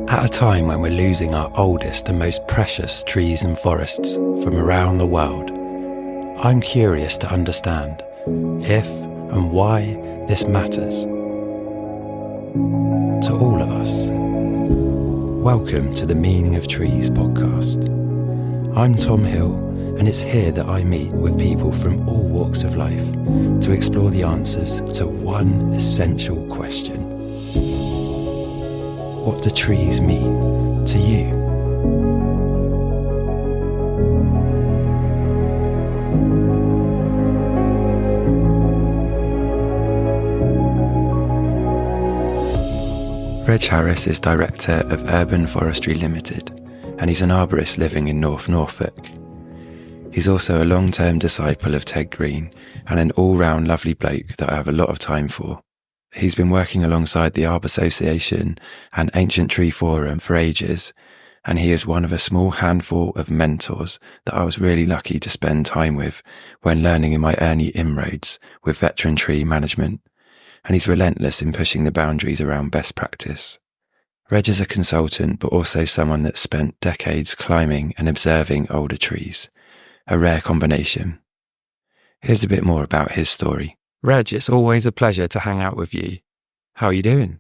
At a time when we're losing our oldest and most precious trees and forests from around the world, I'm curious to understand if and why this matters to all of us. Welcome to the Meaning of Trees podcast. I'm Tom Hill, and it's here that I meet with people from all walks of life to explore the answers to one essential question. What do trees mean to you? Reg Harris is Director of Urban Forestry Limited, and he's an arborist living in North Norfolk. He's also a long-term disciple of Ted Green and an all-round lovely bloke that I have a lot of time for. He's been working alongside the Arb Association and Ancient Tree Forum for ages, and he is one of a small handful of mentors that I was really lucky to spend time with when learning in my early inroads with veteran tree management, and he's relentless in pushing the boundaries around best practice. Reg is a consultant, but also someone that's spent decades climbing and observing older trees, a rare combination. Here's a bit more about his story. Reg, it's always a pleasure to hang out with you. How are you doing?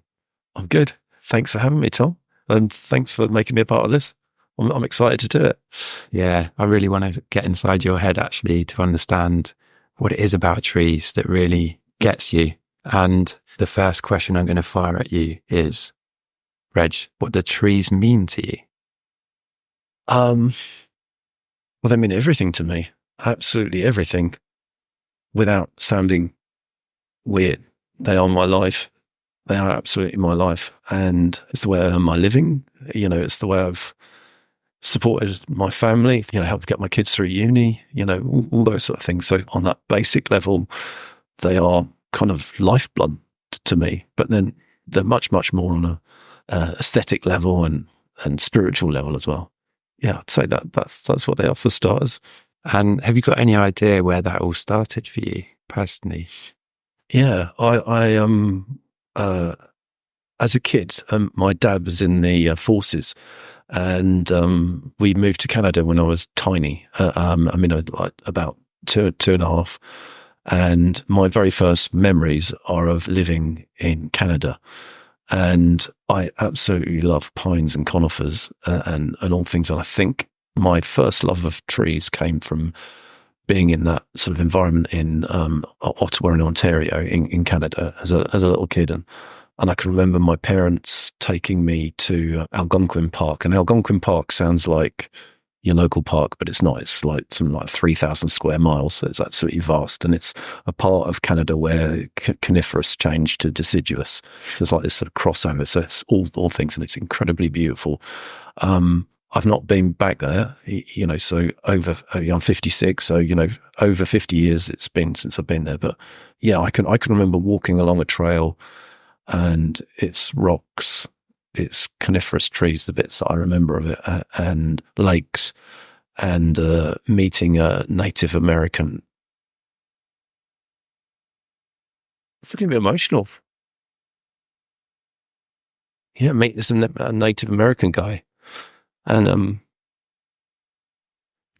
I'm good. Thanks for having me, Tom. And thanks for making me a part of this. I'm excited to do it. Yeah, I really want to get inside your head, actually, to understand what it is about trees that really gets you. And the first question I'm going to fire at you is, Reg, what do trees mean to you? Well, they mean everything to me. Absolutely everything. Without sounding weird, they are my life. They are absolutely my life. And it's the way I earn my living. It's the way I've supported my family, helped get my kids through uni, all those sort of things. So on that basic level, they are kind of lifeblood to me. But then they're much, much more on a aesthetic level and spiritual level as well. Yeah, I'd say that's what they are for starters. And have you got any idea where that all started for you personally? Yeah, I as a kid, my dad was in the forces, and we moved to Canada when I was tiny. About two and a half. And my very first memories are of living in Canada. And I absolutely love pines and conifers and all things. And I think my first love of trees came from being in that sort of environment in Ottawa in Ontario in Canada as a little kid. And I can remember my parents taking me to Algonquin Park. And Algonquin Park sounds like your local park, but it's not. It's like something like 3,000 square miles. So it's absolutely vast. And it's a part of Canada where coniferous changed to deciduous. So it's like this sort of crossover. So it's all things, and it's incredibly beautiful. I've not been back there, so I'm 56. So, over 50 years it's been since I've been there. But yeah, I can remember walking along a trail, and it's rocks, it's coniferous trees, the bits that I remember of it, and lakes, and meeting a Native American. It's getting a bit emotional. Yeah, meet this a Native American guy. And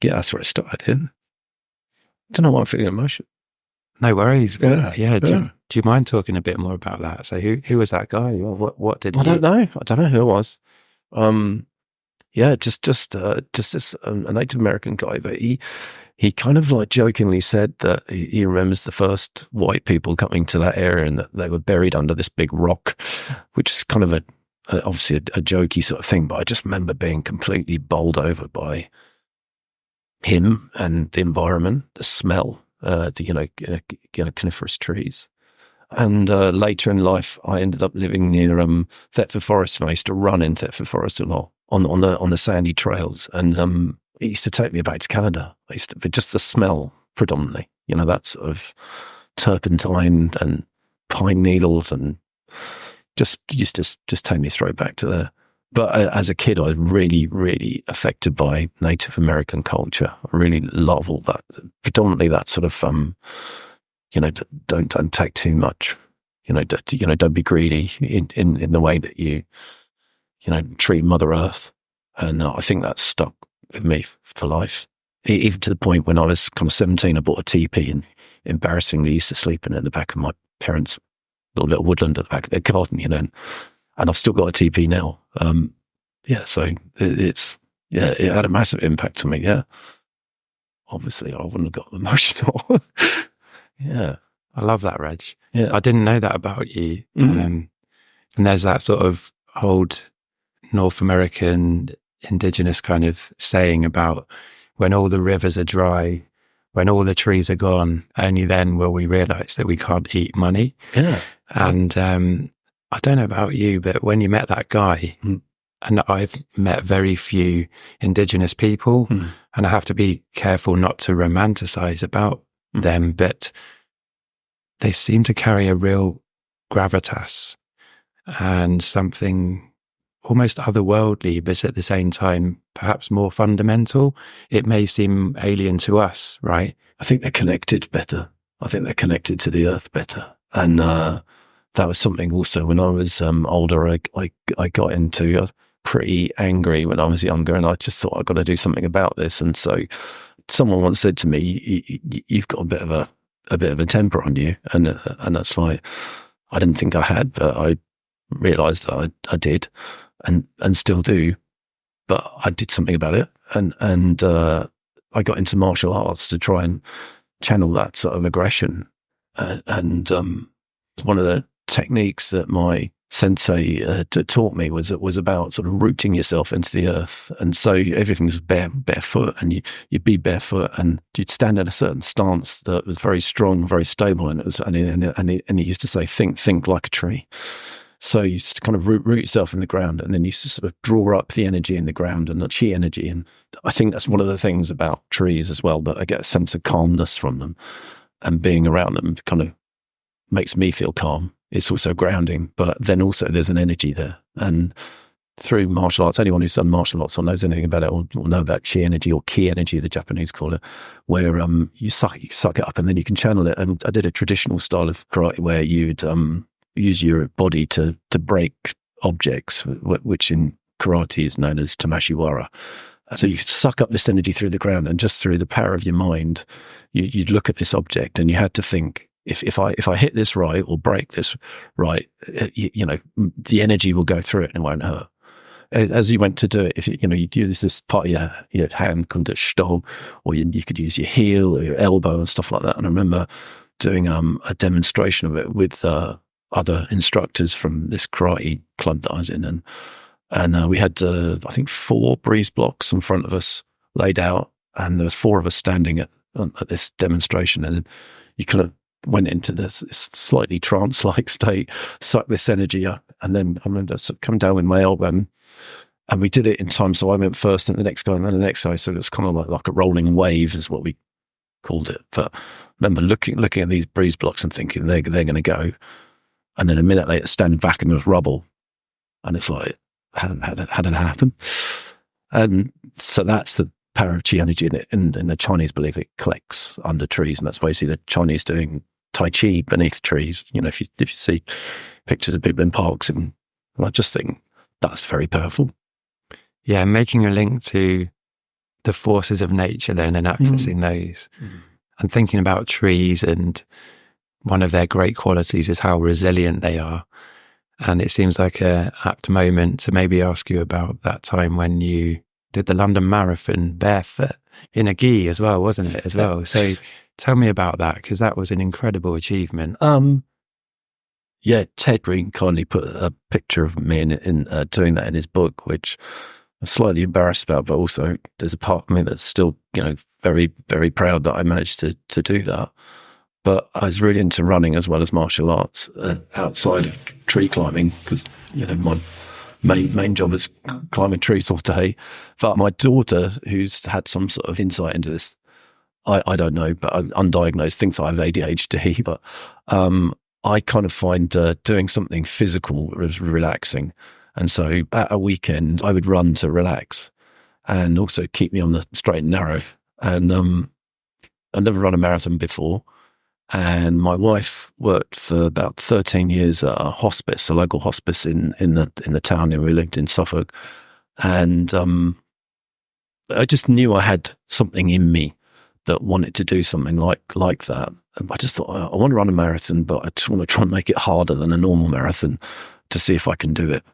yeah, that's where it started. I don't know why I'm feeling emotional. No worries. Yeah. Do you mind talking a bit more about that? So who was that guy? What did he? I don't know who it was. Just this a Native American guy. But he kind of like jokingly said that he remembers the first white people coming to that area, and that they were buried under this big rock, which is kind of obviously a jokey sort of thing. But I just remember being completely bowled over by him and the environment, the smell, the coniferous trees. And later in life, I ended up living near Thetford Forest, and I used to run in Thetford Forest a lot on the sandy trails. And it used to take me back to Canada. But just the smell predominantly, that sort of turpentine and pine needles, and just used to just take me straight back to there. But as a kid, I was really, really affected by Native American culture. I really love all that, predominantly that sort of don't take too much. Don't be greedy in the way that you tree Mother Earth. And I think that stuck with me for life. Even to the point when I was kind of 17, I bought a teepee and embarrassingly used to sleep in it at the back of my parents' little woodland at the back of their garden, and I've still got a teepee now. So it had a massive impact on me. Yeah. Obviously, I wouldn't have got emotional. Yeah. I love that, Reg. Yeah. I didn't know that about you. And there's that sort of old North American indigenous kind of saying about when all the rivers are dry, when all the trees are gone, only then will we realize that we can't eat money. Yeah. And I don't know about you, but when you met that guy, and I've met very few indigenous people, and I have to be careful not to romanticize about them, but they seem to carry a real gravitas and something almost otherworldly, but at the same time, perhaps more fundamental. It may seem alien to us, right? I think they're connected better. I think they're connected to the earth better. And that was something also when I was older, I got into pretty angry when I was younger, and I just thought I've got to do something about this. And so someone once said to me, you've got a bit of a temper on you. And that's like, I didn't think I had, but I realized that I did and still do, but I did something about it. And I got into martial arts to try and channel that sort of aggression. And one of the techniques that my sensei taught me was about sort of rooting yourself into the earth. And so everything was barefoot, and you'd be barefoot, and you'd stand in a certain stance that was very strong, very stable. And it was, and he used to say, think like a tree. So you used to kind of root yourself in the ground, and then you used to sort of draw up the energy in the ground and the chi energy. And I think that's one of the things about trees as well, that I get a sense of calmness from them, and being around them kind of makes me feel calm. It's also grounding, but then also there's an energy there. And through martial arts, anyone who's done martial arts or knows anything about it will know about chi energy, or ki energy, the Japanese call it, where you suck it up and then you can channel it. And I did a traditional style of karate where you'd use your body to break objects, which in karate is known as tamashiwara. So you suck up this energy through the ground, and just through the power of your mind, you'd look at this object and you had to think, if I hit this right or break this right, the energy will go through it and it won't hurt. As you went to do it, if you use this part of your hand called a shito, or you could use your heel or your elbow and stuff like that. And I remember doing a demonstration of it with other instructors from this karate club that I was in, and we had I think 4 breeze blocks in front of us laid out, and there was 4 of us standing at this demonstration, and you kind of went into this slightly trance-like state, sucked this energy up, and then I remember coming down with my elbow, and we did it in time. So I went first, and the next guy, and then the next guy. So it was kind of like a rolling wave, is what we called it. But I remember looking at these breeze blocks and thinking they're going to go, and then a minute later, standing back, and there was rubble, and it's like, how did that happen? And so that's the power of chi energy, and the Chinese believe it collects under trees, and that's why you see the Chinese doing Tai Chi beneath trees. If you see pictures of people in parks, and I just think that's very powerful. Yeah, making a link to the forces of nature then, and accessing those. And thinking about trees, and one of their great qualities is how resilient they are. And it seems like a apt moment to maybe ask you about that time when you did the London Marathon barefoot in a gi as well, wasn't it, as well? So tell me about that, because that was an incredible achievement. Yeah, Ted Green kindly put a picture of me in doing that in his book, which I'm slightly embarrassed about, but also there's a part of me that's still, very, very proud that I managed to do that. But I was really into running as well as martial arts outside of tree climbing, because, my main job is climbing trees all day. But my daughter, who's had some sort of insight into this, I don't know, but I'm undiagnosed, thinks I have ADHD, but I kind of find doing something physical was relaxing. And so at a weekend, I would run to relax and also keep me on the straight and narrow. And I've never run a marathon before. And my wife worked for about 13 years at a hospice, a local hospice in the town where we lived in Suffolk. And I just knew I had something in me that wanted to do something like that. And I just thought, I want to run a marathon, but I just want to try and make it harder than a normal marathon to see if I can do it,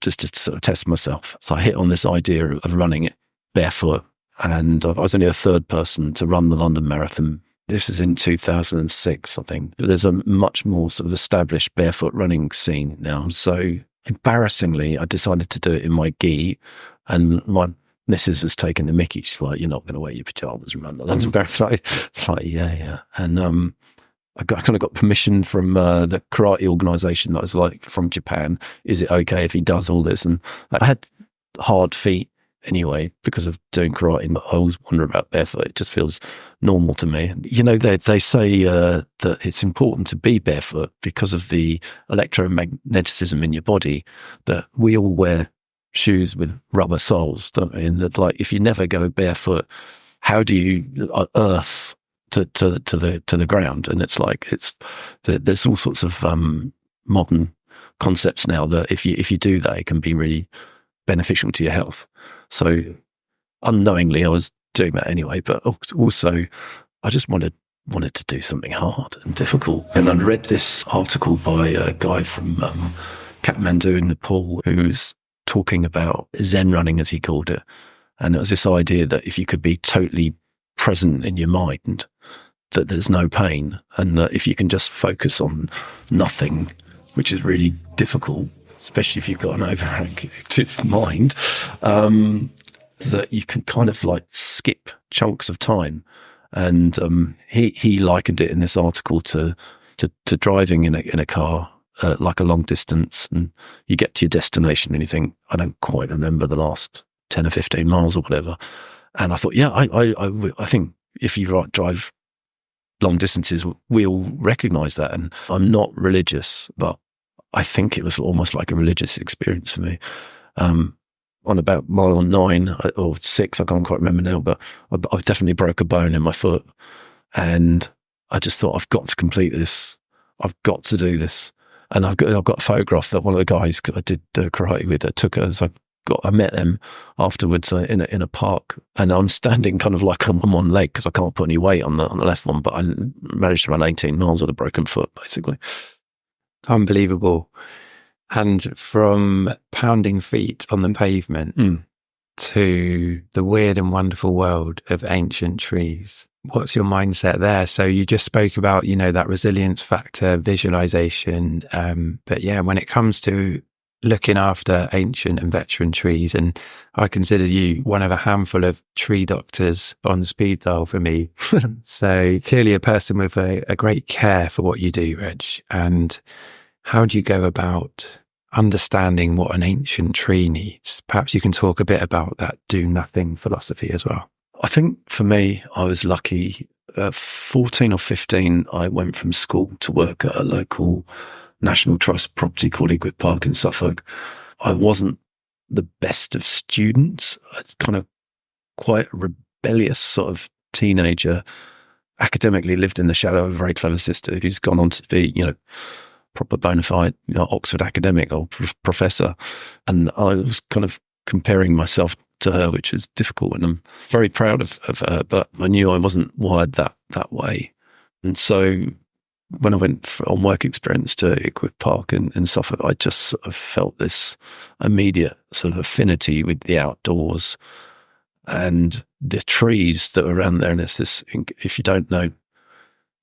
just to sort of test myself. So I hit on this idea of running it barefoot. And I was only a third person to run the London Marathon. This is in 2006, I think. But there's a much more sort of established barefoot running scene now. So embarrassingly, I decided to do it in my gi, and my missus was taking the mickey. She's like, "You're not going to wear your pajamas and run the London Marathon." It's like, yeah. And I kind of got permission from the karate organisation that was like from Japan. Is it okay if he does all this? And I had hard feet anyway because of doing karate, but I always wonder about barefoot. It just feels normal to me. You know, they say that it's important to be barefoot because of the electromagnetism in your body, that we all wear shoes with rubber soles, don't we? And that, like, if you never go barefoot, how do you earth to the ground? And it's like, there's all sorts of modern concepts now that if you do that, it can be really beneficial to your health. So unknowingly, I was doing that anyway, but also I just wanted to do something hard and difficult. And I read this article by a guy from Kathmandu in Nepal who was talking about Zen running, as he called it. And it was this idea that if you could be totally present in your mind, that there's no pain, and that if you can just focus on nothing, which is really difficult, especially if you've got an overactive mind, that you can kind of like skip chunks of time. And he likened it in this article to driving in a car, like a long distance, and you get to your destination and you think, I don't quite remember the last 10 or 15 miles or whatever. And I thought, yeah, I think if you drive long distances, we all recognize that. And I'm not religious, but I think it was almost like a religious experience for me. On about mile 9 or 6, I can't quite remember now, but I definitely broke a bone in my foot. And I just thought, I've got to complete this. I've got to do this. And I've got a photograph that one of the guys I did karate with took us. I met them afterwards in a park, and I'm standing kind of like on one leg because I can't put any weight on the left one, but I managed to run 18 miles with a broken foot, basically. Unbelievable. And from pounding feet on the pavement to the weird and wonderful world of ancient trees, what's your mindset there? So you just spoke about, that resilience factor, visualization. But yeah, when it comes to looking after ancient and veteran trees, and I consider you one of a handful of tree doctors on speed dial for me. So clearly a person with a great care for what you do, Reg. And how do you go about understanding what an ancient tree needs? Perhaps you can talk a bit about that do nothing philosophy as well. I think for me, I was lucky. 14 or 15, I went from school to work at a local National Trust property called Sherwood Park in Suffolk. I wasn't the best of students. I was kind of quite a rebellious sort of teenager. Academically lived in the shadow of a very clever sister who's gone on to be, proper bona fide, Oxford academic or professor. And I was kind of comparing myself to her, which was difficult. And I'm very proud of her, but I knew I wasn't wired that way. And so when I went on work experience to Sherwood Park in Suffolk, I just sort of felt this immediate sort of affinity with the outdoors and the trees that were around there. And it's this, if you don't know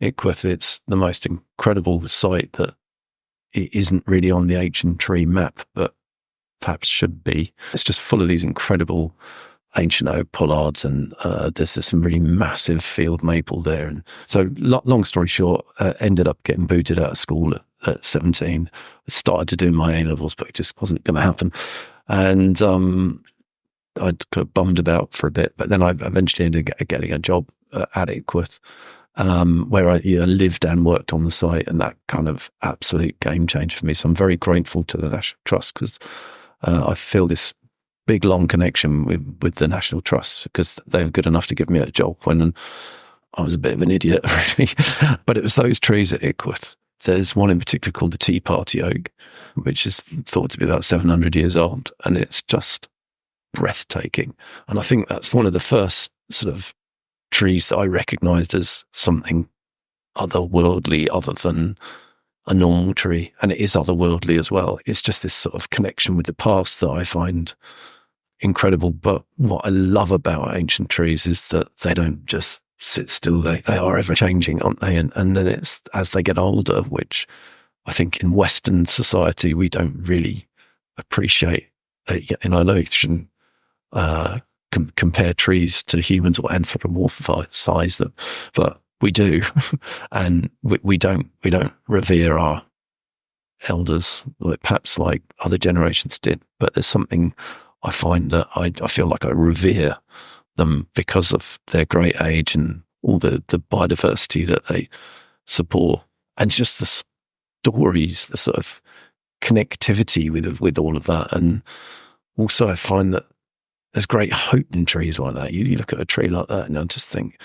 Sherwood, it's the most incredible site that it isn't really on the ancient tree map, but perhaps should be. It's just full of these incredible ancient oak pollards, and there's some really massive field maple there. And so, long story short, ended up getting booted out of school at 17. I started to do my A-levels, but it just wasn't going to happen. And I'd kind of bummed about for a bit, but then I eventually ended up getting a job at Sherwood, where I lived and worked on the site, and that kind of absolute game changer for me. So I'm very grateful to the National Trust because I feel this big, long connection with the National Trust because they were good enough to give me a job when I was a bit of an idiot, really. But it was those trees at Ickworth. There's one in particular called the Tea Party Oak, which is thought to be about 700 years old. And it's just breathtaking. And I think that's one of the first sort of trees that I recognised as something otherworldly other than a normal tree. And it is otherworldly as well. It's just this sort of connection with the past that I find incredible. But what I love about ancient trees is that they don't just sit still. They are ever changing, aren't they? And then it's as they get older, which I think in Western society, we don't really appreciate. I know you shouldn't compare trees to humans or anthropomorphize them, but we do. And we don't revere our elders, perhaps like other generations did. But there's something I find that I feel like I revere them because of their great age and all the biodiversity that they support, and just the stories, the sort of connectivity with all of that. And also I find that there's great hope in trees like that. You look at a tree like that and I just think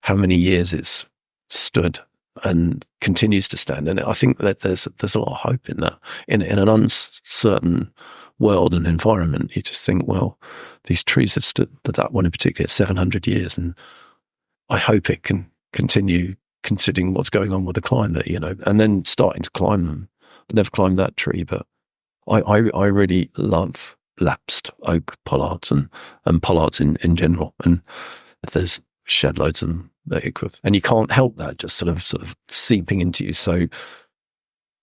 how many years it's stood and continues to stand. And I think that there's a lot of hope in that. In an uncertain world and environment, you just think, well, these trees have stood, that one in particular, 700 years, and I hope it can continue considering what's going on with the climate, and then starting to climb them. I've never climbed that tree, but I really love lapsed oak pollards and pollards in general. And there's shed loads of them at Ickworth, and you can't help that just sort of seeping into you. So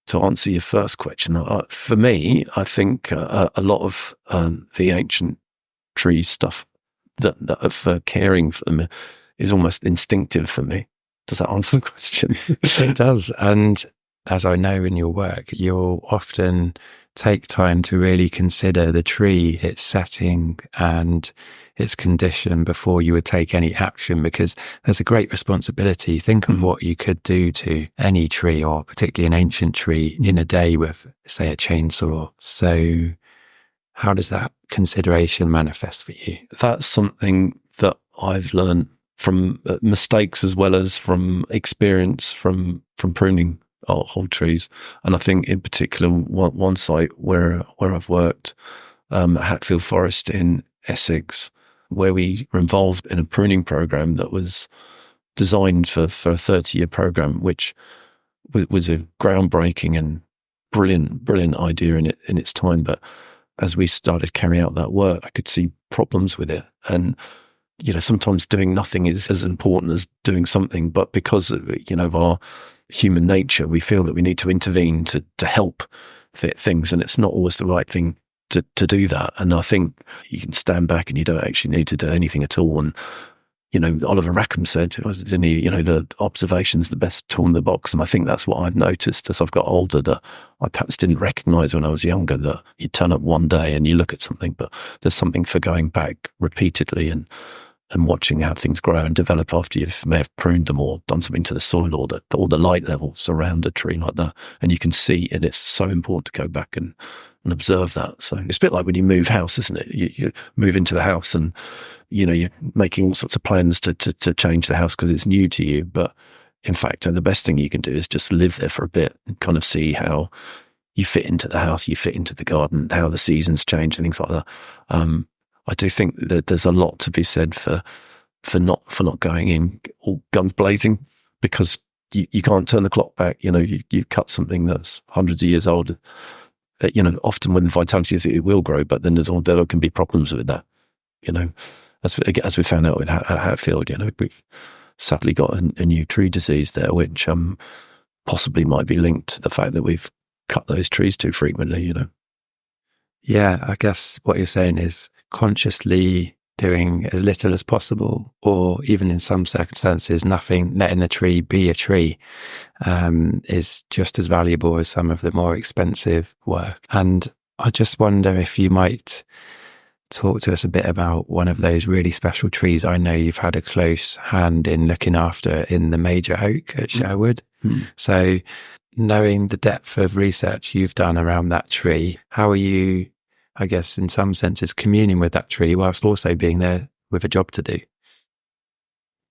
to answer your first question, for me, I think a lot of the ancient tree stuff that of caring for them is almost instinctive for me. Does that answer the question? It does. And as I know in your work, you'll often take time to really consider the tree, its setting and its condition before you would take any action, because there's a great responsibility. Think of what you could do to any tree, or particularly an ancient tree, in a day with, say, a chainsaw. So how does that consideration manifest for you? That's something that I've learned from mistakes as well as from experience from pruning old trees. And I think in particular one site where I've worked, Hatfield Forest in Essex, where we were involved in a pruning program that was designed for a 30-year program, which was a groundbreaking and brilliant idea in its time. But as we started carrying out that work, I could see problems with it. And sometimes doing nothing is as important as doing something. But because of our human nature, we feel that we need to intervene to help things, and it's not always the right thing to do that. And I think you can stand back and you don't actually need to do anything at all. And Oliver Rackham said, didn't he, the observation's the best tool in the box. And I think that's what I've noticed as I've got older, that I perhaps didn't recognize when I was younger, that you turn up one day and you look at something, but there's something for going back repeatedly and watching how things grow and develop after you may have pruned them or done something to the soil or the light levels around a tree like that. And you can see, and it's so important to go back and observe that. So it's a bit like when you move house, isn't it? You move into the house and, you're making all sorts of plans to change the house because it's new to you. But in fact, the best thing you can do is just live there for a bit and kind of see how you fit into the house, you fit into the garden, how the seasons change and things like that. I do think that there's a lot to be said for not going in all guns blazing, because you can't turn the clock back. You cut something that's hundreds of years old. Often when the vitality is, it will grow, but then there can be problems with that. As we found out with Hatfield, we've sadly got a new tree disease there, which possibly might be linked to the fact that we've cut those trees too frequently. Yeah, I guess what you're saying is consciously doing as little as possible, or even in some circumstances, nothing, letting the tree be a tree, is just as valuable as some of the more expensive work. And I just wonder if you might talk to us a bit about one of those really special trees I know you've had a close hand in looking after in the major oak at Sherwood. So knowing the depth of research you've done around that tree, how are you, I guess, in some senses, communing with that tree whilst also being there with a job to do?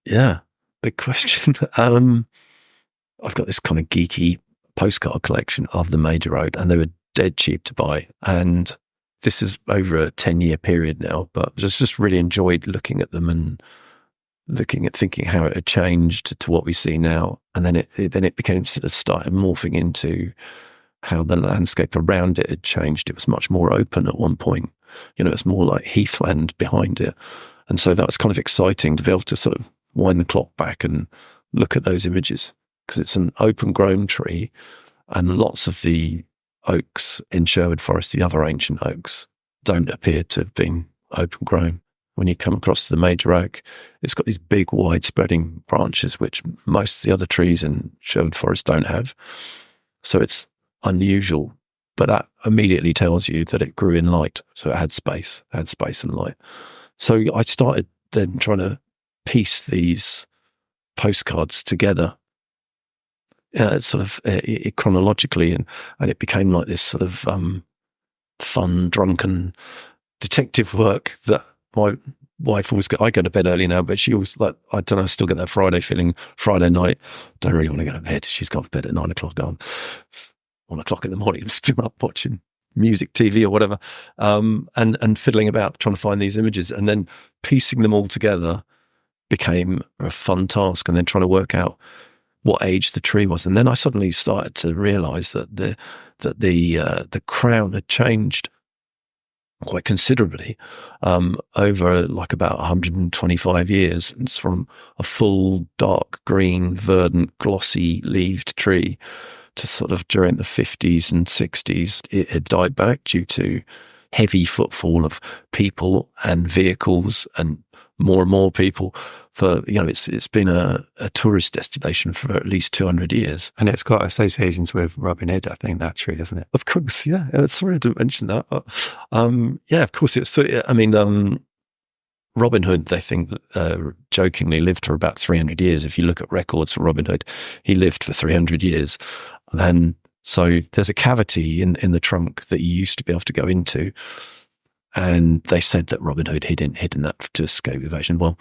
Yeah. big question. I've got this kind of geeky postcard collection of the major oak, and they were dead cheap to buy. And this is over a 10-year period now, but just really enjoyed looking at them and thinking how it had changed to what we see now. And then it became sort of started morphing into how the landscape around it had changed. It was much more open at one point. It's more like heathland behind it. And so that was kind of exciting to be able to sort of wind the clock back and look at those images, because it's an open grown tree, and lots of the oaks in Sherwood Forest, the other ancient oaks, don't appear to have been open grown. When you come across the major oak, it's got these big, wide spreading branches, which most of the other trees in Sherwood Forest don't have. So it's unusual, but that immediately tells you that it grew in light. So it had space and light. So I started then trying to piece these postcards together, chronologically, and it became like this sort of fun, drunken detective work that my wife always I go to bed early now, but she always, like, I don't know, I still get that Friday feeling, Friday night, don't really want to go to bed. She's gone to bed at 9 o'clock, 1 o'clock in the morning, I'm still up watching music, TV or whatever, and fiddling about trying to find these images, and then piecing them all together became a fun task, and then trying to work out what age the tree was. And then I suddenly started to realize that the crown had changed quite considerably over like about 125 years. It's from a full dark green, verdant, glossy leaved tree to sort of during the 50s and 60s, it had died back due to heavy footfall of people and vehicles and more people. For it's been a tourist destination for at least 200 years, and it's got associations with Robin Hood, I think, that tree, doesn't it? Of course, yeah. Sorry I didn't mention that. Yeah, of course. Robin Hood, they think, jokingly lived for about 300 years. If you look at records for Robin Hood, he lived for 300 years. And so there's a cavity in the trunk that you used to be able to go into. And they said that Robin Hood hidden that to escape evasion. Well,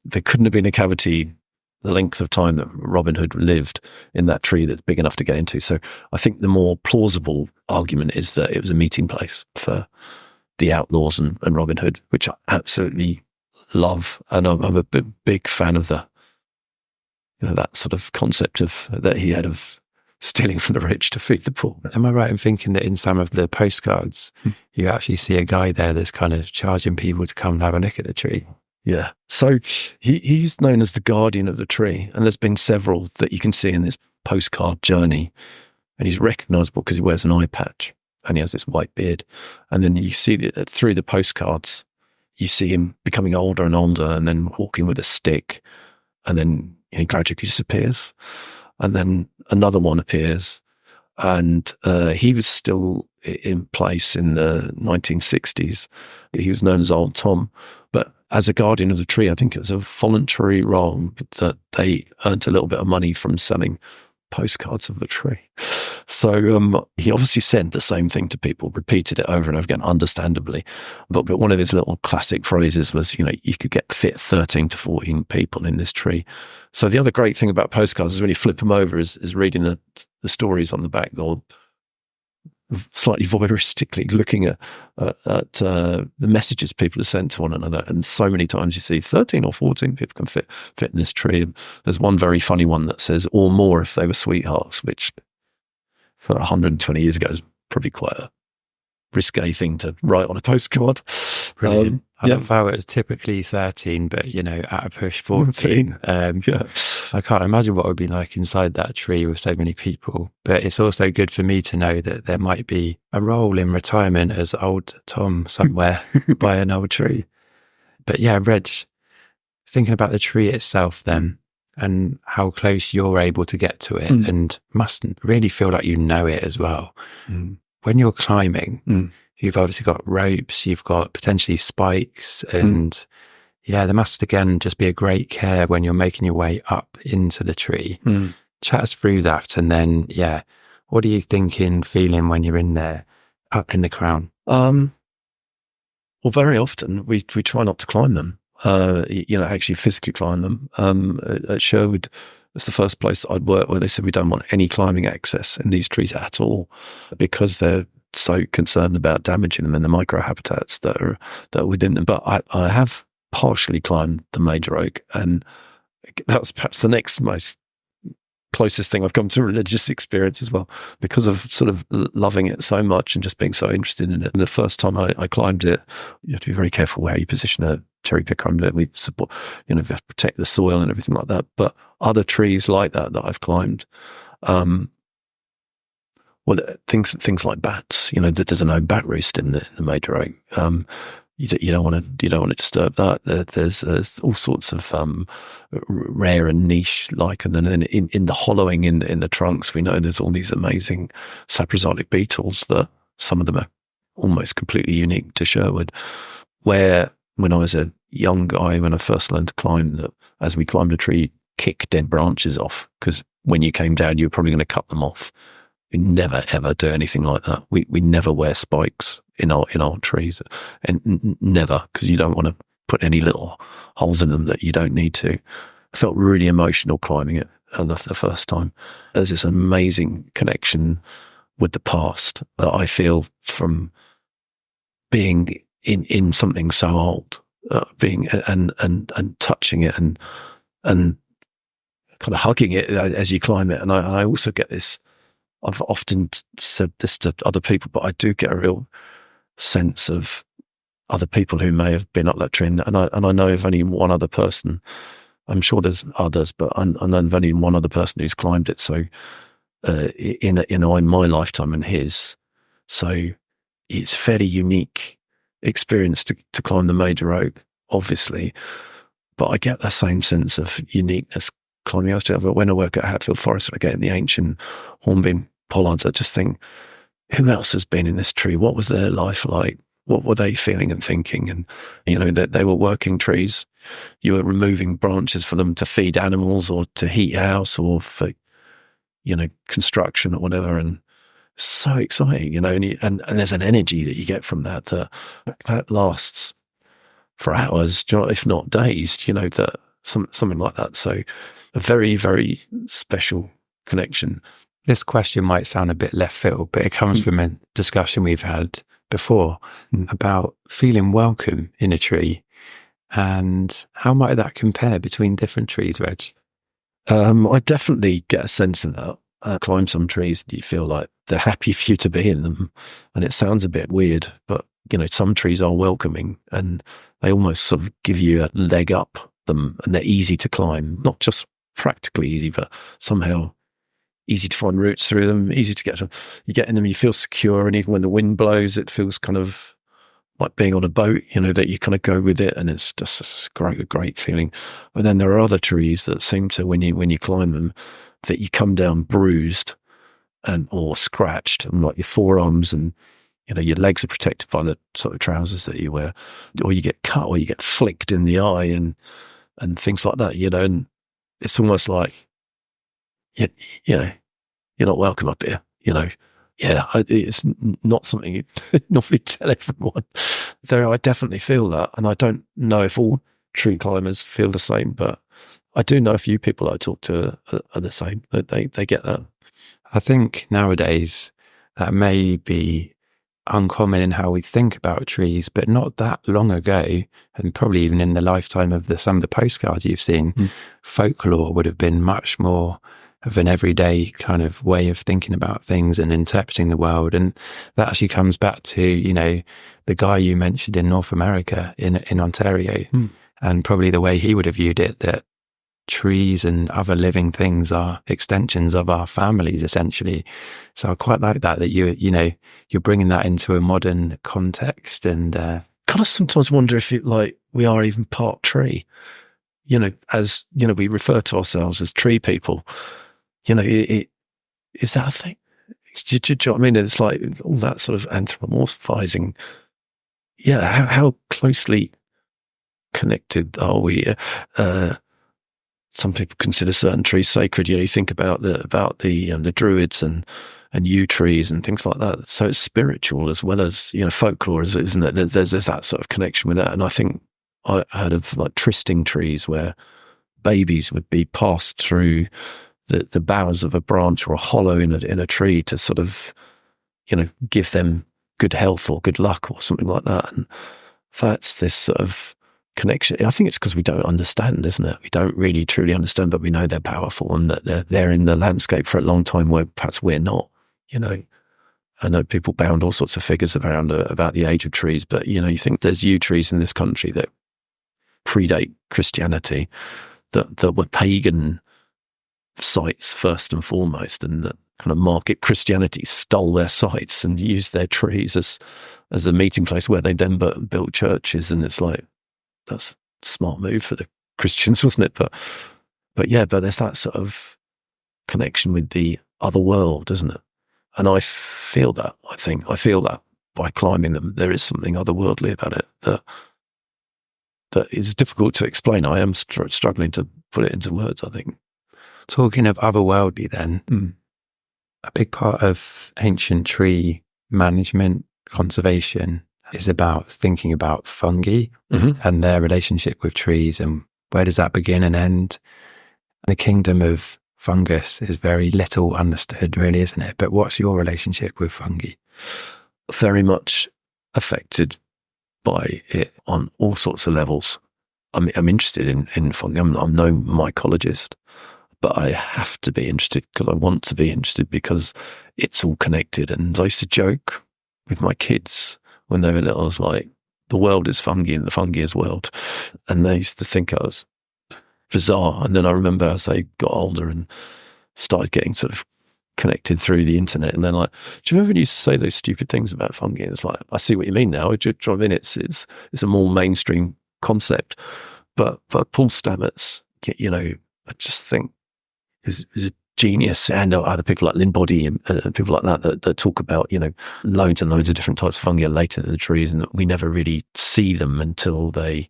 there couldn't have been a cavity the length of time that Robin Hood lived in that tree that's big enough to get into. So I think the more plausible argument is that it was a meeting place for the outlaws and Robin Hood, which I absolutely love. And I'm a big fan of that sort of concept that he had of stealing from the rich to feed the poor. Am I right in thinking that in some of the postcards, you actually see a guy there that's kind of charging people to come and have a look at the tree? Yeah. So he's known as the guardian of the tree. And there's been several that you can see in this postcard journey. And he's recognizable because he wears an eye patch and he has this white beard. And then you see that through the postcards, you see him becoming older and older, and then walking with a stick. And then he gradually disappears. And then another one appears, and he was still in place in the 1960s. He was known as Old Tom, but as a guardian of the tree, I think it was a voluntary role that they earned a little bit of money from selling postcards of the tree. So he obviously said the same thing to people, repeated it over and over again, understandably. But one of his little classic phrases was, you could fit 13 to 14 people in this tree. So the other great thing about postcards is when you flip them over is reading the stories on the back, or slightly voyeuristically looking at the messages people have sent to one another. And so many times you see 13 or 14 people can fit in this tree. And there's one very funny one that says, or more if they were sweethearts, which for 120 years ago is probably quite a risque thing to write on a postcard. Brilliant. I love how it was typically 13, but at a push 14. Yeah. I can't imagine what it would be like inside that tree with so many people. But it's also good for me to know that there might be a role in retirement as old Tom somewhere by an old tree. But yeah, Reg, thinking about the tree itself then, and how close you're able to get to it, and must really feel like you know it as well. When you're climbing, you've obviously got ropes, you've got potentially spikes, and there must again just be a great care when you're making your way up into the tree. Chat us through that, and then what are you thinking, feeling when you're in there, up in the crown? Well, very often we try not to climb them. actually physically climb them. At Sherwood, it's the first place that I'd worked where they said we don't want any climbing access in these trees at all because they're so concerned about damaging them and the microhabitats that are within them. But I have partially climbed the major oak, and that was perhaps the next most closest thing I've come to a religious experience as well, because of sort of loving it so much and just being so interested in it. And the first time I climbed it, you have to be very careful where you position a cherry picker under it. We support, we have to protect the soil and everything like that. But other trees like that I've climbed, things like bats, there's a known bat roost in the major oak. You don't want to disturb that. There's all sorts of rare and niche lichen, and then in the hollowing in the trunks, we know there's all these amazing saprozoic beetles that some of them are almost completely unique to Sherwood. Where when I was a young guy, when I first learned to climb, that as we climbed a tree, kick dead branches off, because when you came down, you were probably going to cut them off. We never ever do anything like that. We never wear spikes in our trees, and never, because you don't want to put any little holes in them that you don't need to. I felt really emotional climbing it the first time. There's this amazing connection with the past that I feel from being in something so old, being and touching it and kind of hugging it as you climb it. And I also get this. I've often said this to other people, but I do get a real sense of other people who may have been up that tree. And I know of only one other person. I'm sure there's others, but I know of only one other person who's climbed it. So, in my lifetime and his, so it's a fairly unique experience to climb the major oak, obviously. But I get that same sense of uniqueness climbing. When I work at Hatfield Forest, I get in the ancient hornbeam pollards. I just think, who else has been in this tree? What was their life like? What were they feeling and thinking? And, that they were working trees. You were removing branches for them to feed animals or to heat a house or for, construction or whatever. And so exciting, and there's an energy that you get from that lasts for hours, if not days, that something like that. So a very, very special connection. This question might sound a bit left field, but it comes from a discussion we've had before about feeling welcome in a tree, and how might that compare between different trees, Reg? I definitely get a sense of that. Climb some trees, you feel like they're happy for you to be in them, and it sounds a bit weird, but some trees are welcoming, and they almost sort of give you a leg up them, and they're easy to climb. Not just practically easy, but somehow easy to find routes through them, easy to get to. You get in them, you feel secure, and even when the wind blows, it feels kind of like being on a boat, that you kind of go with it, and it's just a great feeling. But then there are other trees that seem to, when you climb them, that you come down bruised or scratched, and like your forearms and your legs are protected by the sort of trousers that you wear, or you get cut, or you get flicked in the eye, and things like that. And it's almost like, you're not welcome up here. It's not something you normally tell everyone. So I definitely feel that, and I don't know if all tree climbers feel the same, but I do know a few people I talk to are the same. They get that. I think nowadays that may be uncommon in how we think about trees, but not that long ago, and probably even in the lifetime of some of the postcards you've seen, folklore would have been much more of an everyday kind of way of thinking about things and interpreting the world. And that actually comes back to, the guy you mentioned in North America, in Ontario, and probably the way he would have viewed it, that trees and other living things are extensions of our families, essentially. So I quite like that you're bringing that into a modern context. And kind of sometimes wonder if we are even part tree, as, we refer to ourselves as tree people. Is that a thing? Do you know what I mean? It's like all that sort of anthropomorphizing. Yeah, how closely connected are we? Some people consider certain trees sacred. You think about the druids and yew trees and things like that. So it's spiritual as well as folklore, isn't it? There's that sort of connection with that, and I think I heard of like trysting trees where babies would be passed through the boughs of a branch or a hollow in a tree to sort of, give them good health or good luck or something like that. And that's this sort of connection. I think it's because we don't understand, isn't it? We don't really truly understand, but we know they're powerful and that they're in the landscape for a long time where perhaps we're not. I know people bound all sorts of figures around about the age of trees, but you think there's yew trees in this country that predate Christianity, that were pagan sites first and foremost, and that kind of market Christianity stole their sites and used their trees as a meeting place where they then built churches. And it's like, that's a smart move for the Christians, wasn't it? But there's that sort of connection with the other world, isn't it? And I feel that. I feel that by climbing them, there is something otherworldly about it that is difficult to explain. I am struggling to put it into words, I think. Talking of otherworldly then, a big part of ancient tree management, conservation, is about thinking about fungi and their relationship with trees, and where does that begin and end. The kingdom of fungus is very little understood, really, isn't it? But what's your relationship with fungi? Very much affected by it on all sorts of levels. I'm interested in fungi. I'm no mycologist, but I have to be interested because I want to be interested because it's all connected. And I used to joke with my kids when they were little, I was like, the world is fungi and the fungi is world. And they used to think I was bizarre. And then I remember as they got older and started getting sort of connected through the internet, and then like, do you remember when you used to say those stupid things about fungi? And it's like, I see what you mean now. Do you know what I mean? It's a more mainstream concept. But Paul Stamets, I just think is a genius, and other people like Lynn Boddy and people like that talk about, loads and loads of different types of fungi are latent in the trees, and we never really see them until they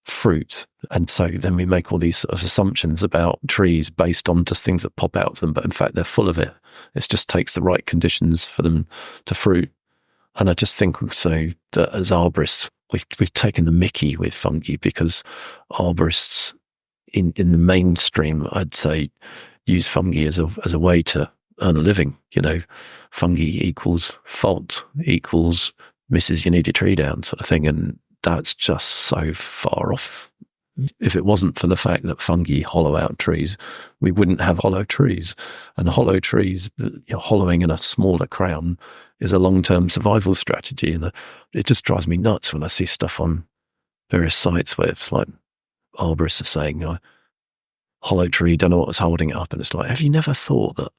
fruit. And so then we make all these sort of assumptions about trees based on just things that pop out of them, but in fact they're full of it. It just takes the right conditions for them to fruit. And I just think also that as arborists, we've taken the mickey with fungi, because arborists in the mainstream, I'd say, use fungi as a way to earn a living. Fungi equals fault equals Mrs. You need your tree down sort of thing. And that's just so far off. If it wasn't for the fact that fungi hollow out trees, we wouldn't have hollow trees. And hollow trees, hollowing in a smaller crown is a long-term survival strategy. And it just drives me nuts when I see stuff on various sites where it's like arborists are saying, hollow tree, don't know what was holding it up. And it's like, have you never thought that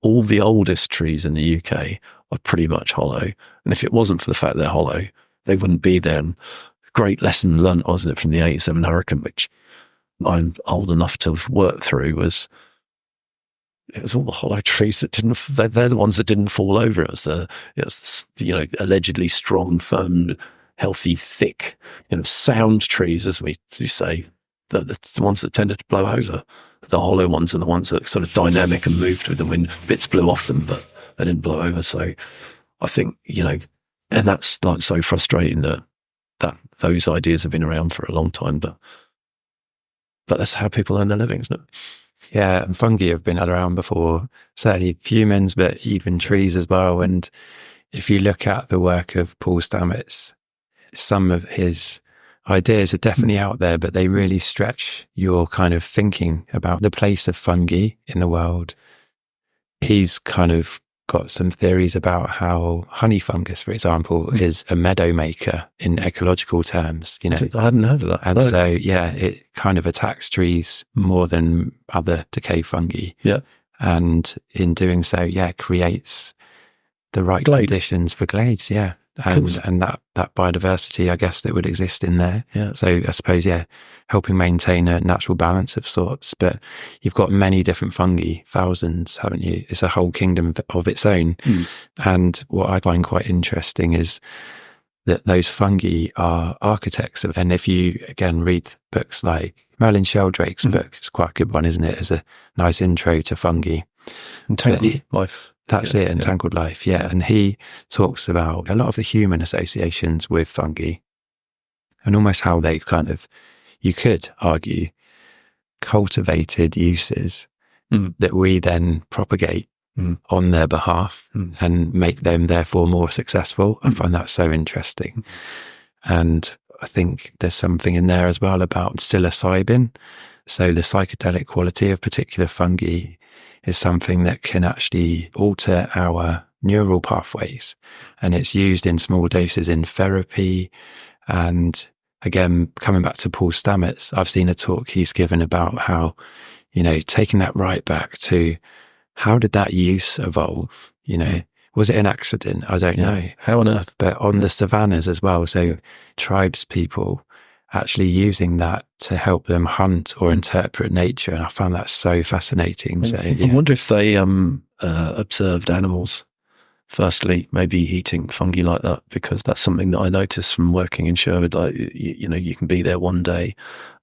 all the oldest trees in the UK are pretty much hollow? And if it wasn't for the fact they're hollow, they wouldn't be there. And great lesson learnt, wasn't it, from the E17 hurricane, which I'm old enough to have worked through, it was all the hollow trees that they're the ones that didn't fall over. It was allegedly strong, firm, healthy, thick, sound trees, as we say, the ones that tended to blow over. The hollow ones are the ones that are sort of dynamic and moved with the wind. Bits blew off them, but they didn't blow over. So I think, and that's like so frustrating that those ideas have been around for a long time, but that's how people earn their living, isn't it? Yeah, and fungi have been around before, certainly humans, but even trees as well. And if you look at the work of Paul Stamets, some of his ideas are definitely out there, but they really stretch your kind of thinking about the place of fungi in the world. He's kind of got some theories about how honey fungus, for example, is a meadow maker in ecological terms. I hadn't heard of that. And so, it kind of attacks trees more than other decay fungi. Yeah. And in doing so, creates the right conditions for glades. Yeah. And that biodiversity, I guess, that would exist in there. Yeah. So I suppose, helping maintain a natural balance of sorts. But you've got many different fungi, thousands, haven't you? It's a whole kingdom of its own. And what I find quite interesting is that those fungi are architects. And if you, again, read books like Merlin Sheldrake's book, it's quite a good one, isn't it? As a nice intro to fungi. Entangled Life. That's it, Entangled Life, yeah. And he talks about a lot of the human associations with fungi. and almost how they've kind of, you could argue, cultivated uses that we then propagate on their behalf and make them therefore more successful. I find that so interesting. And I think there's something in there as well about psilocybin. So the psychedelic quality of particular fungi is something that can actually alter our neural pathways. And it's used in small doses in therapy. And again, coming back to Paul Stamets, I've seen a talk he's given about how, taking that right back to how did that use evolve? Was it an accident? I don't know. How on earth? But on the savannas as well. So tribes people actually using that to help them hunt or interpret nature. And I found that so fascinating. So I wonder if they observed animals, firstly, maybe eating fungi like that, because that's something that I noticed from working in Sherwood. Like, you can be there one day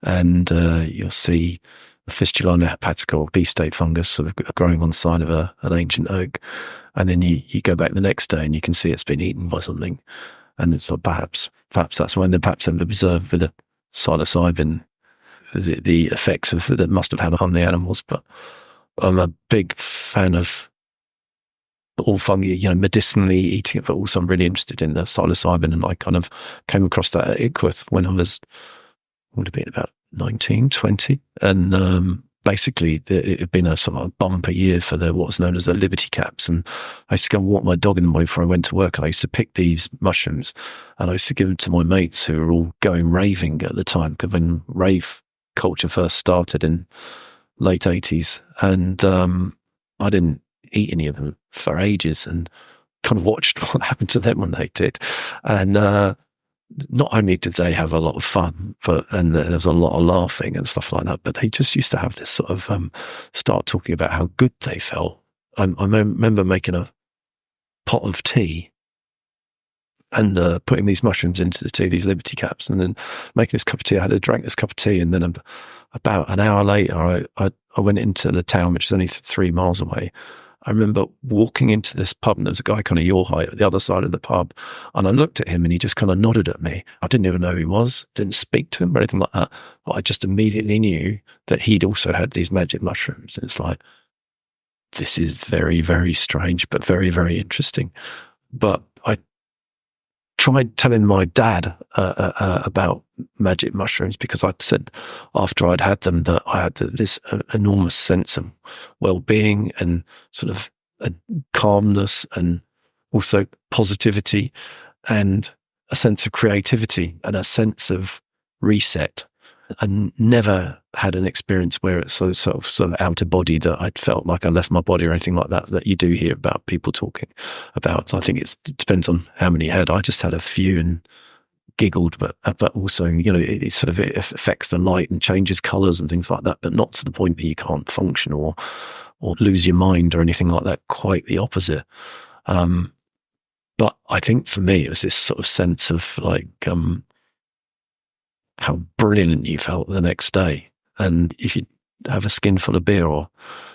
and you'll see a fistula hepatica or beefsteak fungus sort of growing on the side of an ancient oak. And then you go back the next day and you can see it's been eaten by something. And it's like perhaps that's when perhaps they've observed with the psilocybin the effects that must have had on the animals. But I'm a big fan of all fungi, medicinally eating it, but also I'm really interested in the psilocybin. And I kind of came across that at Ickworth when I would have been about 19, 20. And basically it had been a sort of a bumper year for what's known as the Liberty Caps. And I used to go and walk my dog in the morning before I went to work, and I used to pick these mushrooms and I used to give them to my mates who were all going raving at the time, because when rave culture first started in late 80s. And I didn't eat any of them for ages and kind of watched what happened to them when they did. And not only did they have a lot of fun, and there was a lot of laughing and stuff like that, but they just used to have this sort of start talking about how good they felt. I remember making a pot of tea and putting these mushrooms into the tea, these Liberty Caps, and then making this cup of tea. I had drank this cup of tea, and then about an hour later, I went into the town, which is only 3 miles away. I remember walking into this pub, and there's a guy kind of your height at the other side of the pub, and I looked at him and he just kind of nodded at me. I didn't even know who he was, didn't speak to him or anything like that, but I just immediately knew that he'd also had these magic mushrooms. And it's like, this is very, very strange, but very, very interesting. But I tried telling my dad about magic mushrooms, because I said after I'd had them that I had this enormous sense of well-being and sort of a calmness and also positivity and a sense of creativity and a sense of reset. I never had an experience where it's sort of out of body, that I'd felt like I left my body or anything like that you do hear about people talking about. So I think it depends on how many you had. I just had a few and giggled, but also, it sort of it affects the light and changes colours and things like that, but not to the point that you can't function or lose your mind or anything like that. Quite the opposite. But I think for me, it was this sort of sense of like, how brilliant you felt the next day. And if you have a skinful of beer or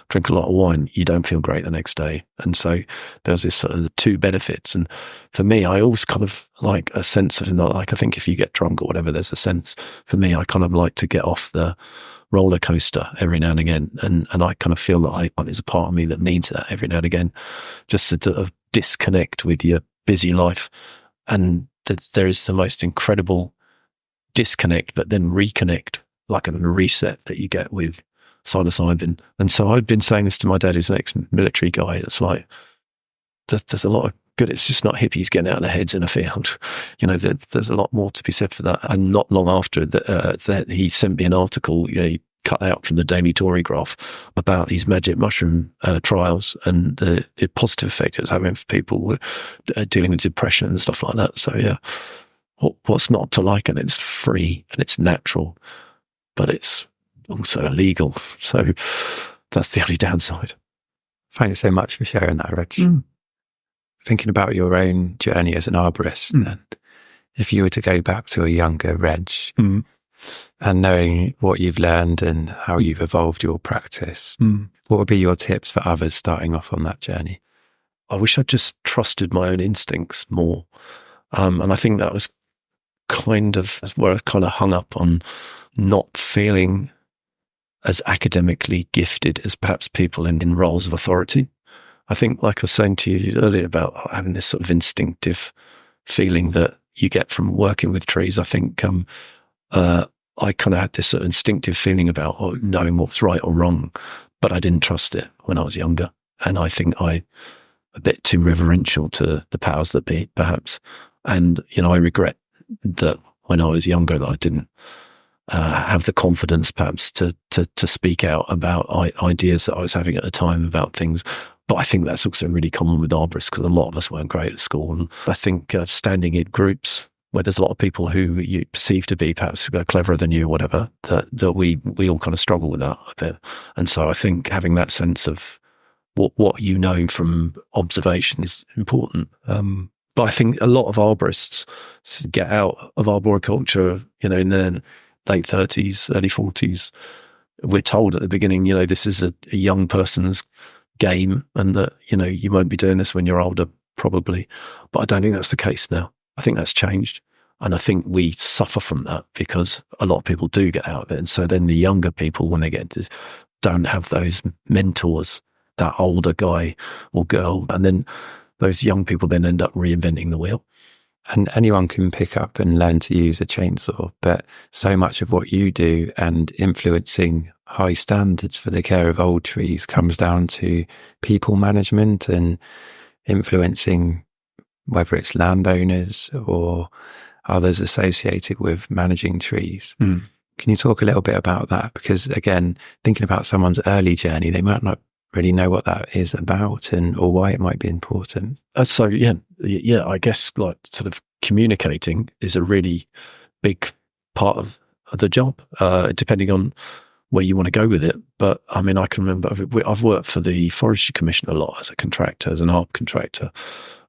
drink a lot of wine, you don't feel great the next day. And so there's this sort of the two benefits. And for me, I always kind of like a sense of, like, I think if you get drunk or whatever, there's a sense, for me, I kind of like to get off the roller coaster every now and again. And I kind of feel that there's a part of me that needs that every now and again, just to sort of disconnect with your busy life. And there is the most incredible disconnect, but then reconnect, like a reset that you get with psilocybin. And so I've been saying this to my dad, who's an ex-military guy. It's like, there's a lot of good. It's just not hippies getting out of their heads in a field. There's a lot more to be said for that. And not long after that, he sent me an article, he cut out from the Daily Tory graph about these magic mushroom trials and the positive effect it's having for people dealing with depression and stuff like that. So yeah. What's not to like? And it's free and it's natural, but it's also illegal. So that's the only downside. Thanks so much for sharing that, Reg. Thinking about your own journey as an arborist, and if you were to go back to a younger Reg and knowing what you've learned and how you've evolved your practice, what would be your tips for others starting off on that journey? I wish I'd just trusted my own instincts more. And I think that was kind of where I kind of hung up on not feeling as academically gifted as perhaps people in roles of authority. I think, like I was saying to you earlier about having this sort of instinctive feeling that you get from working with trees, I think I kind of had this sort of instinctive feeling about knowing what was right or wrong, but I didn't trust it when I was younger. And I think a bit too reverential to the powers that be, perhaps. And, I regret that when I was younger that I didn't have the confidence perhaps to speak out about ideas that I was having at the time about things. But I think that's also really common with arborists because a lot of us weren't great at school. And I think standing in groups where there's a lot of people who you perceive to be perhaps cleverer than you or whatever, that we all kind of struggle with that a bit. And so I think having that sense of what you know from observation is important. But I think a lot of arborists get out of arboriculture, in their late 30s, early 40s. We're told at the beginning, this is a young person's game and that, you won't be doing this when you're older, probably. But I don't think that's the case now. I think that's changed. And I think we suffer from that because a lot of people do get out of it. And so then the younger people, when they get into, don't have those mentors, that older guy or girl. And then those young people then end up reinventing the wheel. And anyone can pick up and learn to use a chainsaw, but so much of what you do and influencing high standards for the care of old trees comes down to people management and influencing whether it's landowners or others associated with managing trees. Can you talk a little bit about that? Because again, thinking about someone's early journey, they might not really know what that is about or why it might be important. So I guess like sort of communicating is a really big part of the job, depending on where you want to go with it. But I mean, I can remember I've worked for the Forestry Commission a lot as a contractor, as an ARB contractor.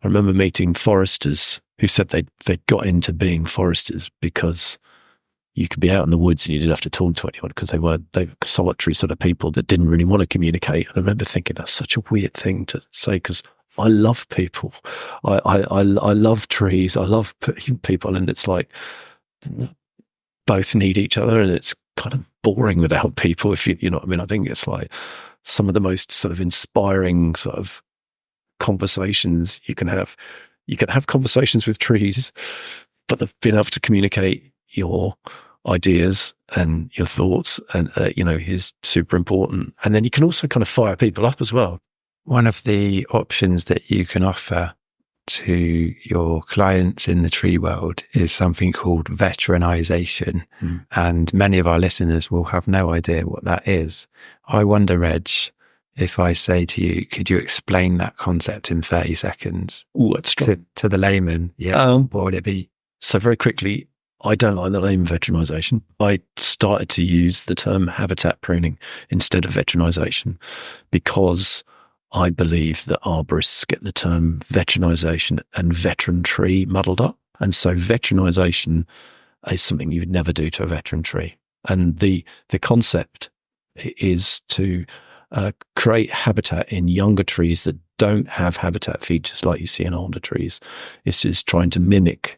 I remember meeting foresters who said they got into being foresters because you could be out in the woods and you didn't have to talk to anyone because they were solitary sort of people that didn't really want to communicate. And I remember thinking that's such a weird thing to say because I love people. I love trees. I love people. And it's like both need each other and it's kind of boring without people. If you know what I mean? I think it's like some of the most sort of inspiring sort of conversations you can have. You can have conversations with trees, but they've been able to communicate your ideas and your thoughts and, is super important. And then you can also kind of fire people up as well. One of the options that you can offer to your clients in the tree world is something called veteranization. And many of our listeners will have no idea what that is. I wonder, Reg, if I say to you, could you explain that concept in 30 seconds? Ooh, that's strong. To the layman? Yeah. What would it be? So very quickly, I don't like the name veteranization. I started to use the term habitat pruning instead of veteranization because I believe that arborists get the term veteranization and veteran tree muddled up. And so veteranization is something you would never do to a veteran tree. And the concept is to create habitat in younger trees that don't have habitat features like you see in older trees. It's just trying to mimic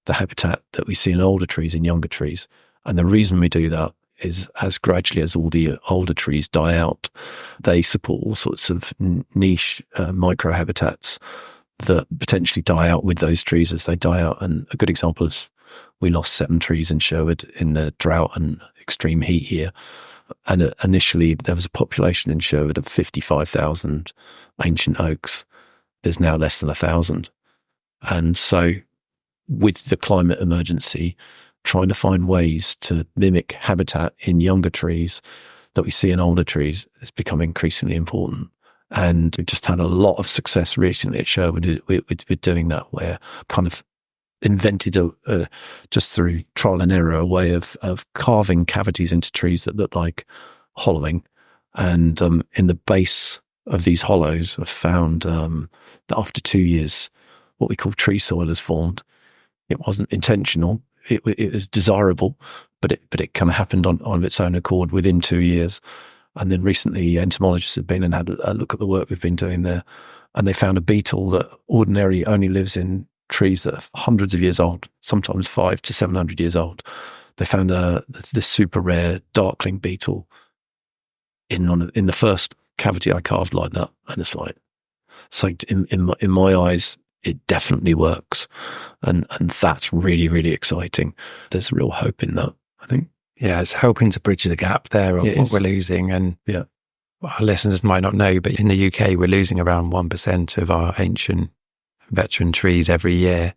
the habitat that we see in older trees in younger trees. And the reason we do that is as gradually as all the older trees die out, they support all sorts of niche microhabitats that potentially die out with those trees as they die out. And a good example is we lost 7 trees in Sherwood in the drought and extreme heat here. And initially there was a population in Sherwood of 55,000 ancient oaks. There's now less than 1,000. And so with the climate emergency, trying to find ways to mimic habitat in younger trees that we see in older trees has become increasingly important. And we've just had a lot of success recently at Sherwood with doing that, where kind of invented just through trial and error, a way of carving cavities into trees that look like hollowing. And in the base of these hollows, I've found that after 2 years, what we call tree soil has formed. It wasn't intentional. It was desirable, but it kind of happened on its own accord within 2 years. And then recently entomologists have been and had a look at the work we've been doing there. And they found a beetle that ordinarily only lives in trees that are hundreds of years old, sometimes 500 to 700 years old. They found this super rare darkling beetle in the first cavity I carved like that, and it's like, so in my eyes, it definitely works, and that's really, really exciting. There's real hope in that, I think. Yeah, it's helping to bridge the gap there of what we're losing. And our listeners might not know, but in the UK, we're losing around 1% of our ancient veteran trees every year.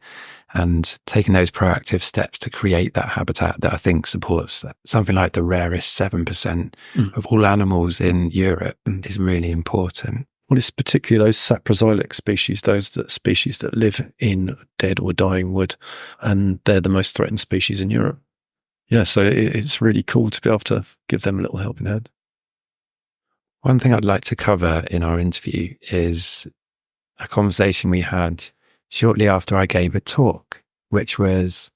And taking those proactive steps to create that habitat that I think supports something like the rarest 7% of all animals in Europe is really important. Well, it's particularly those saproxylic species, species that live in dead or dying wood, and they're the most threatened species in Europe. Yeah, so it's really cool to be able to give them a little helping hand. One thing I'd like to cover in our interview is a conversation we had shortly after I gave a talk, which was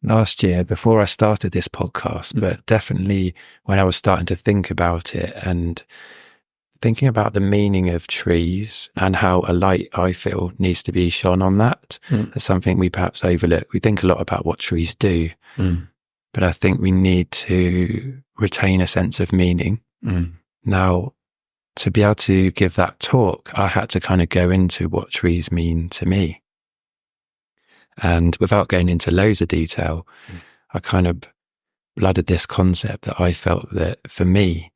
last year before I started this podcast, but definitely when I was starting to think about it and thinking about the meaning of trees and how a light, I feel, needs to be shone on that. That's something we perhaps overlook. We think a lot about what trees do, but I think we need to retain a sense of meaning. Now, to be able to give that talk, I had to kind of go into what trees mean to me. And without going into loads of detail, I kind of blooded this concept that I felt that for me,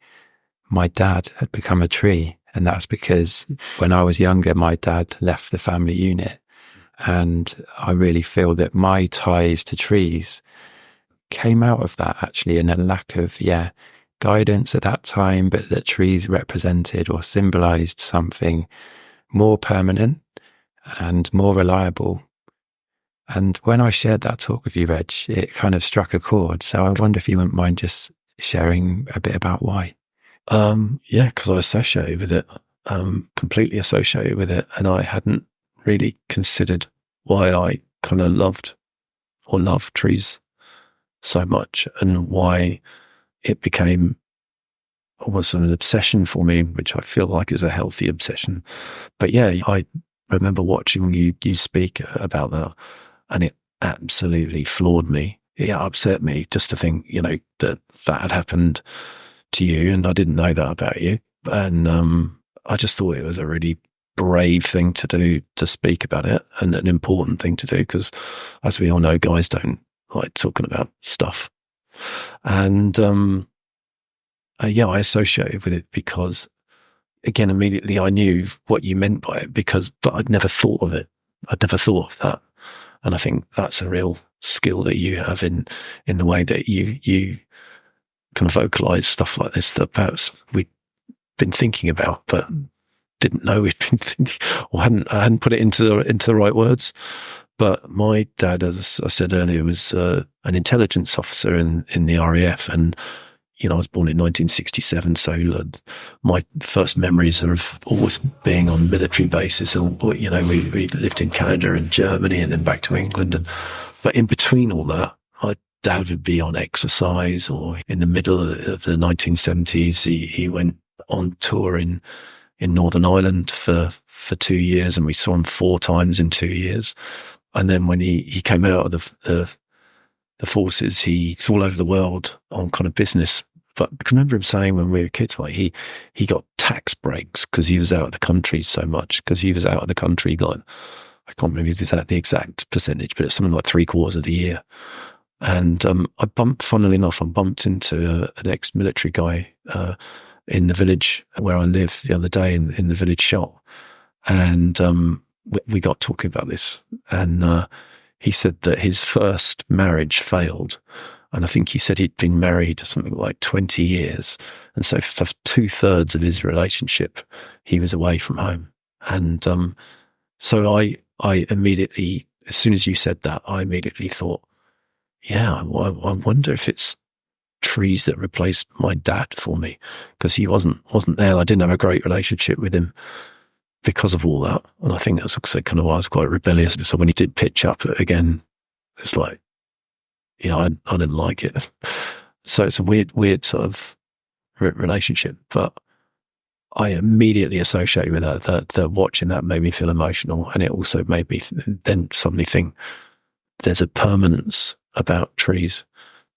my dad had become a tree. And that's because when I was younger, my dad left the family unit. And I really feel that my ties to trees came out of that actually, in a lack of, guidance at that time, but that trees represented or symbolized something more permanent and more reliable. And when I shared that talk with you, Reg, it kind of struck a chord. So I wonder if you wouldn't mind just sharing a bit about why. Because I associated with it, completely associated with it. And I hadn't really considered why I kind of loved trees so much and why it became almost an obsession for me, which I feel like is a healthy obsession. But I remember watching you speak about that, and it absolutely floored me. It upset me just to think, that had happened to you, and I didn't know that about you. And I just thought it was a really brave thing to do, to speak about it, and an important thing to do, because as we all know, guys don't like talking about stuff. And I associated with it because, again, immediately I knew what you meant by it, but I'd never thought of it. I'd never thought of that. And I think that's a real skill that you have in the way that you kind of vocalize stuff like this that perhaps we'd been thinking about, but didn't know we'd been thinking, or hadn't put it into the right words. But my dad, as I said earlier, was an intelligence officer in the RAF, and I was born in 1967, so my first memories are of always being on military bases. We lived in Canada and Germany, and then back to England. But in between all that, my dad would be on exercise, or in the middle of the 1970s, he went on tour in Northern Ireland for 2 years, and we saw him 4 times in 2 years. And then when he came out of the forces, he's all over the world on kind of business. But I can remember him saying when we were kids, like he got tax breaks because he was out of the country so much, because he was out of the country, like, I can't remember the exact percentage, but it's something like 3/4 of the year. And funnily enough, I bumped into an ex-military guy in the village where I live the other day, in the village shop. And we got talking about this, and he said that his first marriage failed, and I think he said he'd been married something like 20 years, and so for 2/3 of his relationship he was away from home. And so I immediately, as soon as you said that, I immediately thought, I wonder if it's trees that replaced my dad for me, because he wasn't there. I didn't have a great relationship with him because of all that. And I think that's also kind of why I was quite rebellious. So when he did pitch up again, it's like, I didn't like it. So it's a weird sort of relationship. But I immediately associate with that. That watching that made me feel emotional, and it also made me then suddenly think there's a permanence about trees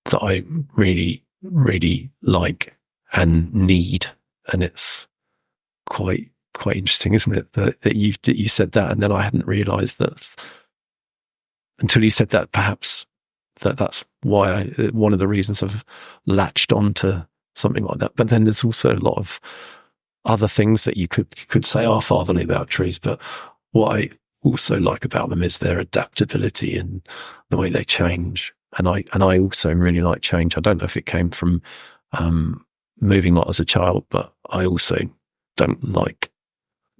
that I really, really like and need, and it's quite interesting, isn't it? That you said that, and then I hadn't realised that until you said that. Perhaps that's why one of the reasons I've latched on to something like that. But then there's also a lot of other things that you could say are fatherly about trees. But what I also like about them is their adaptability and the way they change. And I also really like change. I don't know if it came from moving a lot as a child, but I also don't like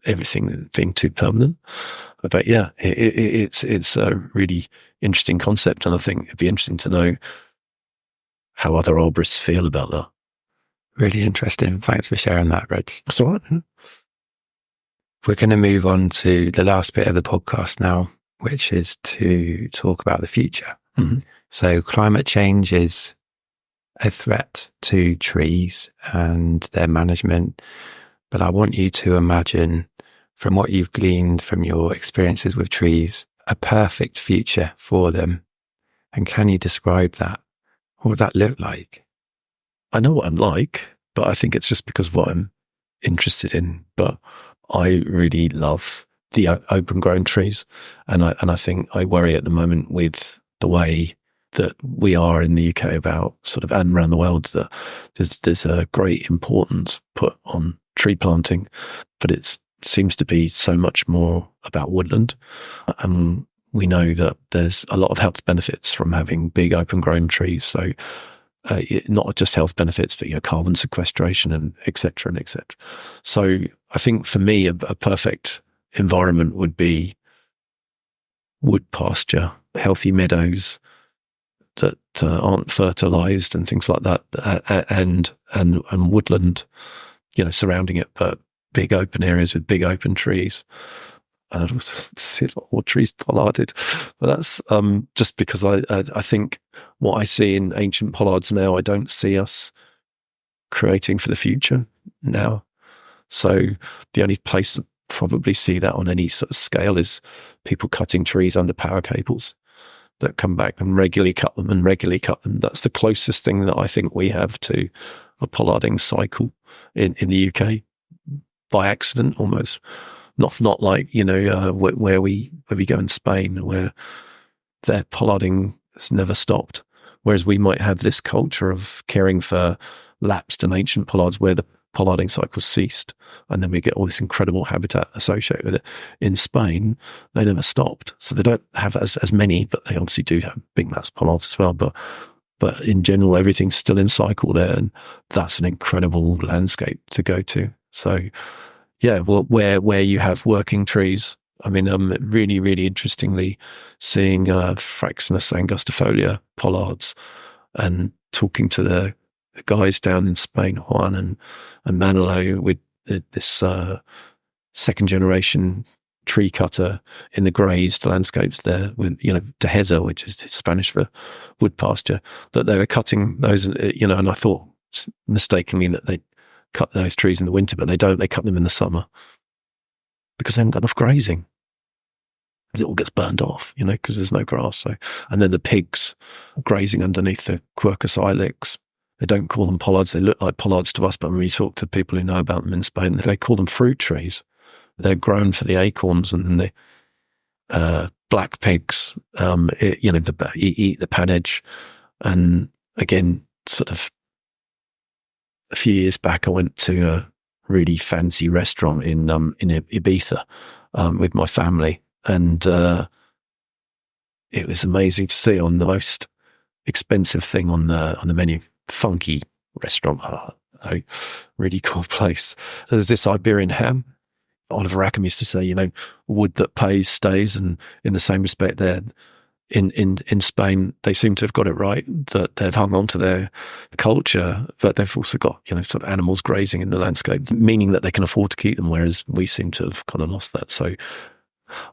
everything being too permanent. But yeah, it's a really interesting concept, and I think it'd be interesting to know how other arborists feel about that. Really interesting. Thanks for sharing that, Reg. That's all right. We're going to move on to the last bit of the podcast now, which is to talk about the future. Mm-hmm. So climate change is a threat to trees and their management, but I want you to imagine, from what you've gleaned from your experiences with trees, a perfect future for them. And can you describe that? What would that look like? I know what I'm like, but I think it's just because of what I'm interested in. But I really love the open grown trees. And I think I worry at the moment with the way that we are in the UK about sort of, and around the world, that there's a great importance put on tree planting, but it seems to be so much more about woodland. And we know that there's a lot of health benefits from having big open grown trees. So not just health benefits, but carbon sequestration and et cetera and et cetera. So I think for me, a perfect environment would be wood pasture, healthy meadows that aren't fertilized and things like that, and woodland, surrounding it, but big open areas with big open trees. And I'd also see a lot more trees pollarded. But that's just because I think what I see in ancient pollards now, I don't see us creating for the future now. So the only place to probably see that on any sort of scale is people cutting trees under power cables that come back and regularly cut them and regularly cut them. That's the closest thing that I think we have to a pollarding cycle in the UK, by accident almost. Not like, where we go in Spain, where their pollarding has never stopped. Whereas we might have this culture of caring for lapsed and ancient pollards where the pollarding cycle ceased. And then we get all this incredible habitat associated with it. In Spain, they never stopped. So they don't have as many, but they obviously do have big mass pollards as well. But in general, everything's still in cycle there. And that's an incredible landscape to go to. So yeah, well, where you have working trees, I mean, really, really interestingly seeing Fraxinus angustifolia pollards and talking to the guys down in Spain, Juan and Manolo, with this second generation tree cutter in the grazed landscapes there with, Dehesa, which is Spanish for wood pasture, that they were cutting those, and I thought mistakenly that they cut those trees in the winter, but they don't. They cut them in the summer because they haven't got enough grazing. It all gets burned off, because there's no grass. So, and then the pigs grazing underneath the Quercus ilex. They don't call them pollards. They look like pollards to us, but when we talk to people who know about them in Spain, they call them fruit trees. They're grown for the acorns, and then the black pigs, eat the panage. And again, sort of, a few years back, I went to a really fancy restaurant in Ibiza with my family, and it was amazing to see on the most expensive thing on the menu, funky restaurant, really cool place. There's this Iberian ham. Oliver Rackham used to say, wood that pays stays, and in the same respect there. In Spain, they seem to have got it right, that they've hung on to their culture, but they've also got, sort of animals grazing in the landscape, meaning that they can afford to keep them, whereas we seem to have kind of lost that. So,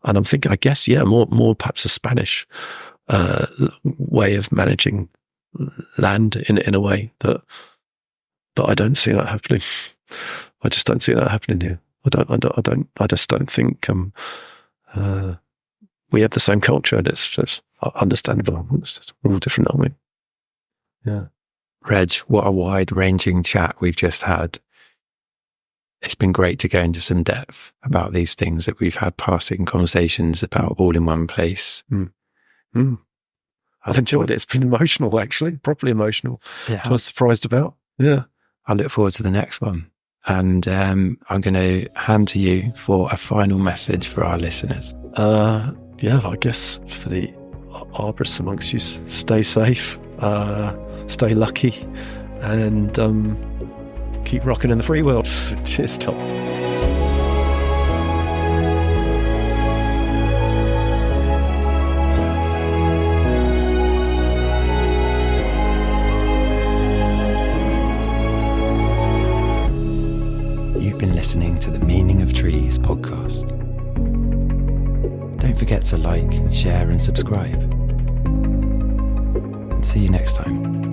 and I'm thinking, I guess, more perhaps a Spanish way of managing land in a way that I don't see that happening. I just don't see that happening here. I just don't think we have the same culture, and it's understandable. We're all different, aren't we? Yeah. Reg, what a wide-ranging chat we've just had. It's been great to go into some depth about these things that we've had passing conversations about all in one place. I've enjoyed it. It's been emotional, actually, properly emotional. Yeah. I was surprised about. Yeah. I look forward to the next one. And I'm going to hand to you for a final message for our listeners. Yeah, I guess for the arborists amongst you, stay safe, stay lucky, and keep rocking in the free world. Cheers, Tom. You've been listening to the Meaning of Trees podcast. Don't forget to like, share and subscribe. And see you next time.